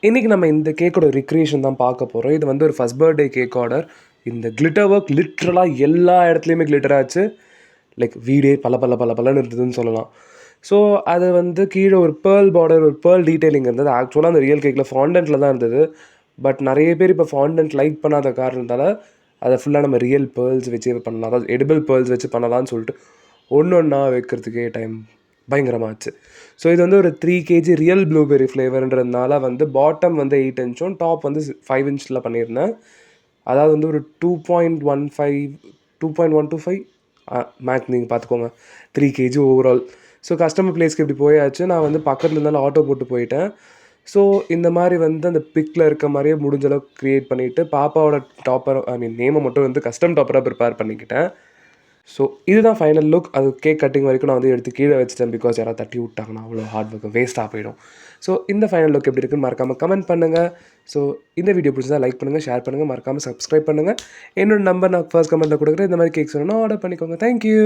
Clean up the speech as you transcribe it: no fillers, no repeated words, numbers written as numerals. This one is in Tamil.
இன்றைக்கி நம்ம இந்த கேக்கோட ரிக்ரியேஷன் தான் பார்க்க போகிறோம். இது வந்து ஒரு ஃபர்ஸ்ட் பர்த்டே கேக் ஆர்டர். இந்த கிளிட்டர் ஒர்க் லிட்ரலாக எல்லா இடத்துலையுமே கிளிட்டர் ஆச்சு. லைக் வீடே பல பல பல பலன்னு இருந்ததுன்னு சொல்லலாம். ஸோ அது வந்து கீழே ஒரு பேர்ல் பார்டர், ஒரு பேர்ல் டீட்டெயிலிங் இருந்தது. ஆக்சுவலாக அந்த ரியல் கேக்கில் ஃபாண்டன்ட்டில் தான் இருந்தது. பட் நிறைய பேர் இப்போ ஃபாண்டன்ட் லைக் பண்ணாத காரணத்தால் அதை ஃபுல்லாக நம்ம ரியல் பேர்ல்ஸ் வச்சு பண்ணலாம், அதாவது எடிபிள் பேர்ல்ஸ் வச்சு பண்ணலாம்னு சொல்லிட்டு ஒன்று ஒன்றா வைக்கிறதுக்கே டைம் பயங்கரமாச்சு. ஸோ இது வந்து ஒரு 3 kg ரியல் ப்ளூபெர்ரி ஃப்ளேவர்ன்றதுனால வந்து பாட்டம் வந்து 8 இன்ச்சும் டாப் வந்து 5 இன்ச்சில் பண்ணியிருந்தேன். அதாவது வந்து ஒரு 2.125 மேக் நீங்கள் பார்த்துக்கோங்க. 3 kg ஓவரால். ஸோ கஸ்டமர் பிளேஸ்க்கு இப்படி போயாச்சு. நான் வந்து பக்கத்தில் இருந்தாலும் ஆட்டோ போட்டு போயிட்டேன். ஸோ இந்த மாதிரி வந்து அந்த பிக்கில் இருக்க மாதிரியே முடிஞ்ச அளவுக்கு க்ரியேட் பண்ணிவிட்டு பாப்பாவோட டாப்பர் நேமை மட்டும் வந்து கஸ்டம் டாப்பராக ப்ரிப்பேர் பண்ணிக்கிட்டேன். ஸோ இதுதான் ஃபைனல் லுக். அது கேக் கட்டிங் வரைக்கும் நான் வந்து எடுத்து கீழே வச்சுட்டேன். பிகாஸ் யாராவது தட்டி விட்டாங்கன்னா அவ்வளோ ஹார்ட் ஒர்க்கு வேஸ்ட்டாக போயிடும். ஸோ இந்த ஃபைனல் லுக் எப்படி இருக்குன்னு மறக்காமல் கமெண்ட் பண்ணுங்கள். ஸோ இந்த வீடியோ பிடிச்சதா லைக் பண்ணுங்கள், ஷேர் பண்ணுங்கள், மறக்காமல் சப்ஸ்கிரைப் பண்ணுங்கள். என்னோட நம்பர் நான் ஃபர்ஸ்ட் கமெண்ட்டில் கொடுக்குறேன். இந்த மாதிரி கேக்ஸ் வேணும்னா ஆர்டர் பண்ணிக்கோங்க. தேங்க்யூ.